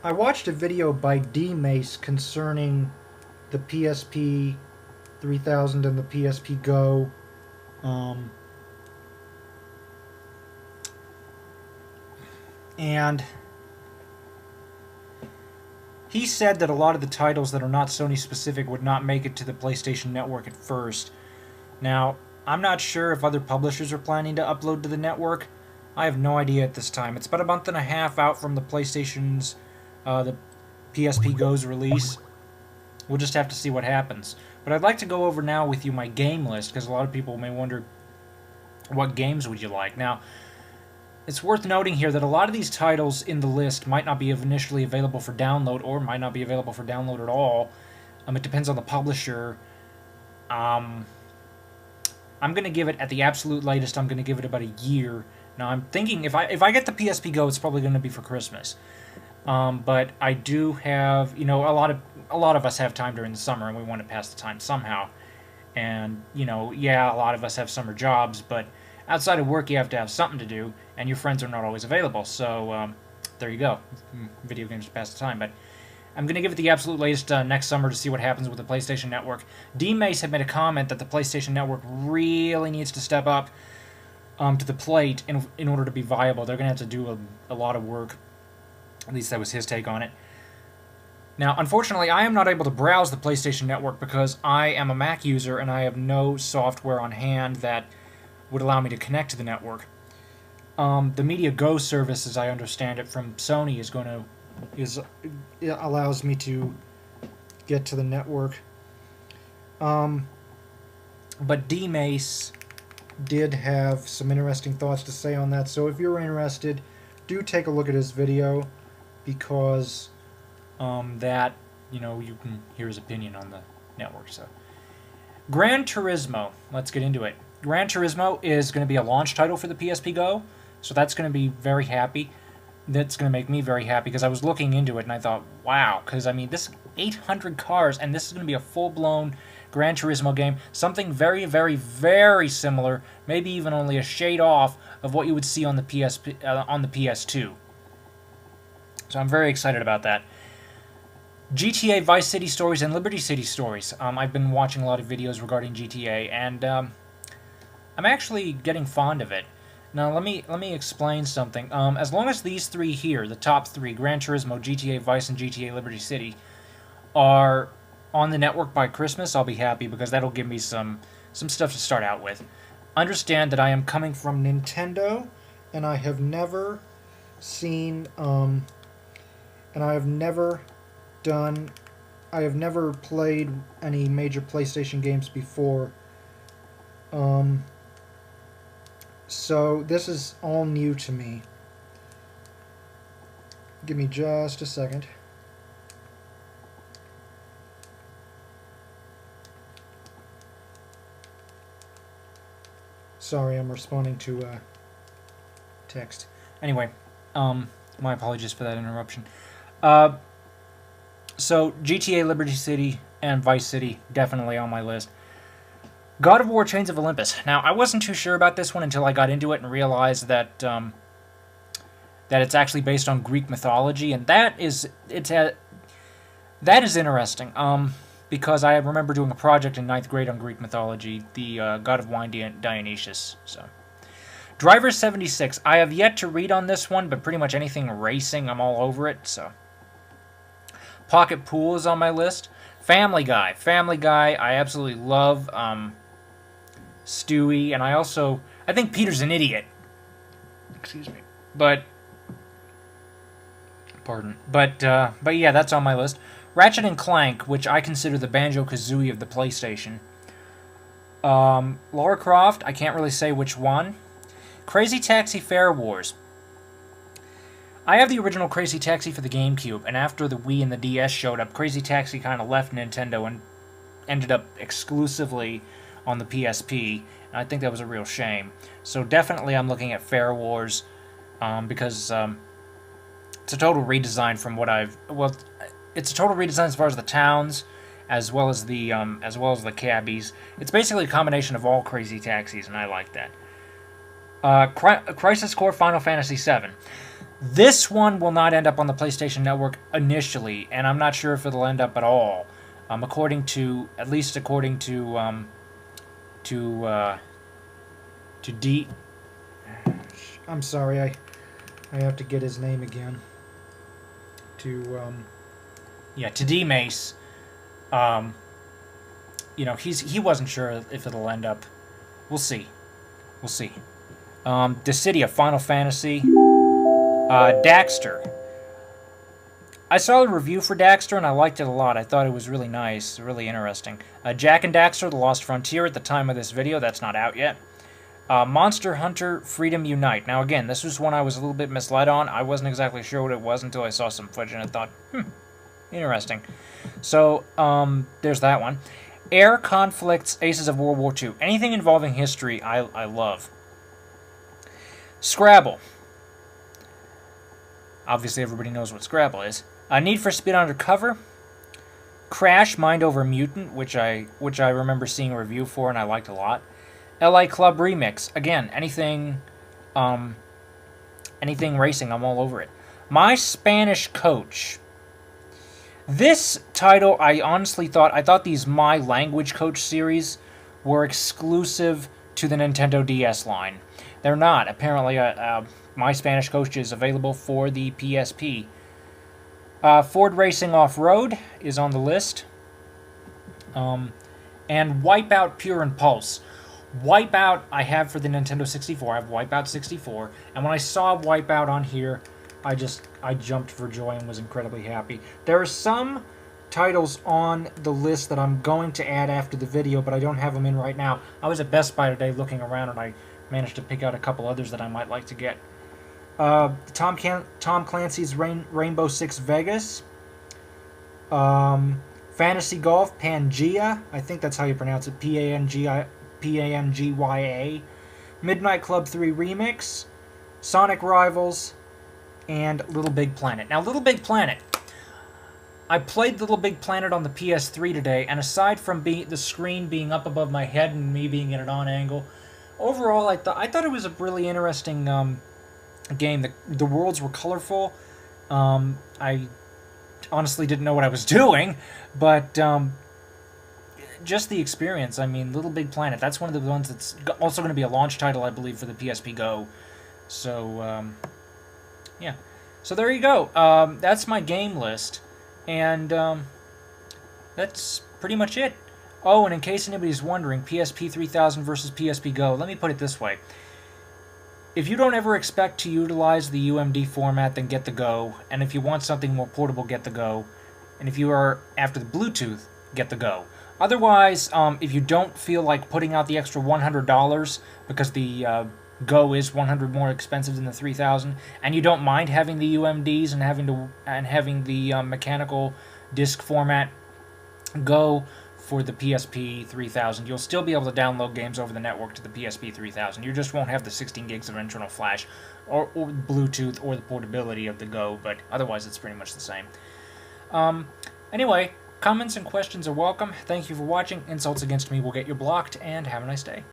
I watched a video by D-Mace concerning the PSP 3000 and the PSP Go. Um, and he said that a lot of the titles that are not Sony specific would not make it to the PlayStation Network at first. Now, I'm not sure if other publishers are planning to upload to the network. I have no idea at this time. It's about a month and a half out from the the PSP Go's release. We'll just have to see what happens. But I'd like to go over now with you my game list, because a lot of people may wonder, what games would you like? Now, it's worth noting here that a lot of these titles in the list might not be initially available for download, or might not be available for download at all. It depends on the publisher. I'm going to give it, at the absolute latest, I'm going to give it about a year. Now, I'm thinking, if I get the PSP Go, it's probably going to be for Christmas. But I do have, a lot of us have time during the summer, and we want to pass the time somehow. And, yeah, a lot of us have summer jobs, but outside of work, you have to have something to do, and your friends are not always available. So, there you go. Video games to pass the time. But I'm going to give it the absolute latest next summer to see what happens with the PlayStation Network. D-Mace had made a comment that the PlayStation Network really needs to step up to the plate in order to be viable. They're going to have to do a lot of work. At least that was his take on it. Now, unfortunately, I am not able to browse the PlayStation Network because I am a Mac user and I have no software on hand that would allow me to connect to the network. The Media Go service, as I understand it from Sony, it allows me to get to the network. But D-Mace did have some interesting thoughts to say on that, so if you're interested, do take a look at his video, because you can hear his opinion on the network. So, Gran Turismo, let's get into it. Gran Turismo is going to be a launch title for the PSP Go, so that's going to be very happy. That's going to make me very happy, because I was looking into it and I thought, wow, because this 800 cars, and this is going to be a full-blown Gran Turismo game, something very, very, very similar, maybe even only a shade off of what you would see on the PS2. So I'm very excited about that. GTA Vice City Stories and Liberty City Stories. I've been watching a lot of videos regarding GTA, and I'm actually getting fond of it. Now, let me explain something. As long as these three here, the top three, Gran Turismo, GTA Vice, and GTA Liberty City, are on the network by Christmas, I'll be happy, because that'll give me some stuff to start out with. Understand that I am coming from Nintendo, and I have never seen, and I have never played any major PlayStation games before. So this is all new to me. Give me just a second. Sorry, I'm responding to text. Anyway, my apologies for that interruption. So GTA Liberty City and Vice City, definitely on my list. God of War Chains of Olympus. Now, I wasn't too sure about this one until I got into it and realized that that it's actually based on Greek mythology, and that is interesting. Because I remember doing a project in 9th grade on Greek mythology, the god of wine Dionysus. So, Driver 76. I have yet to read on this one, but pretty much anything racing, I'm all over it. So, Pocket Pool is on my list. Family Guy. Family Guy, I absolutely love. Stewie, and I think Peter's an idiot. Excuse me. But yeah, that's on my list. Ratchet and Clank, which I consider the Banjo-Kazooie of the PlayStation. Lara Croft, I can't really say which one. Crazy Taxi Fare Wars. I have the original Crazy Taxi for the GameCube, and after the Wii and the DS showed up, Crazy Taxi kind of left Nintendo and ended up exclusively on the PSP, and I think that was a real shame. So definitely I'm looking at Fare Wars, because it's a total redesign from what it's a total redesign as far as the towns, as well as the cabbies. It's basically a combination of all Crazy Taxis, and I like that. Crisis Core Final Fantasy VII. This one will not end up on the PlayStation Network initially, and I'm not sure if it'll end up at all. According to D. I'm sorry, I have to get his name again. To D Mace. He wasn't sure if it'll end up. We'll see. Dissidia, Final Fantasy. Daxter. I saw a review for Daxter and I liked it a lot. I thought it was really nice, really interesting. Jack and Daxter, The Lost Frontier at the time of this video. That's not out yet. Monster Hunter Freedom Unite. Now again, this was one I was a little bit misled on. I wasn't exactly sure what it was until I saw some footage and I thought, interesting. So, there's that one. Air Conflicts, Aces of World War II. Anything involving history, I love. Scrabble. Obviously, everybody knows what Scrabble is. Need for Speed Undercover. Crash, Mind Over Mutant, which I remember seeing a review for and I liked a lot. LA Club Remix. Again, anything racing, I'm all over it. My Spanish Coach. This title, I thought these My Language Coach series were exclusive to the Nintendo DS line. They're not. Apparently, My Spanish Coach is available for the PSP. Ford Racing Off-Road is on the list. And Wipeout Pure Impulse. Wipeout I have for the Nintendo 64. I have Wipeout 64. And when I saw Wipeout on here, I jumped for joy and was incredibly happy. There are some titles on the list that I'm going to add after the video, but I don't have them in right now. I was at Best Buy today looking around, and I managed to pick out a couple others that I might like to get. Tom Clancy's Rainbow Six Vegas. Fantasy Golf Pangea. I think that's how you pronounce it. Pangya. Midnight Club 3 Remix. Sonic Rivals. And Little Big Planet. Now, Little Big Planet. I played Little Big Planet on the PS3 today, and aside from the screen being up above my head and me being at an on angle, overall I thought it was a really interesting game. The worlds were colorful. I honestly didn't know what I was doing, but just the experience. I mean, Little Big Planet. That's one of the ones that's also going to be a launch title, I believe, for the PSP Go. So yeah. So there you go. That's my game list. And that's pretty much it. Oh, and in case anybody's wondering, PSP 3000 versus PSP Go, let me put it this way. If you don't ever expect to utilize the UMD format, then get the Go. And if you want something more portable, get the Go. And if you are after the Bluetooth, get the Go. Otherwise, if you don't feel like putting out the extra $100, because the Go is $100 more expensive than the 3000, and you don't mind having the UMDs and having the mechanical disc format, go for the PSP 3000. You'll still be able to download games over the network to the PSP 3000. You just won't have the 16 gigs of internal flash or Bluetooth or the portability of the Go, but otherwise it's pretty much the same. Anyway, comments and questions are welcome. Thank you for watching. Insults against me will get you blocked, and have a nice day.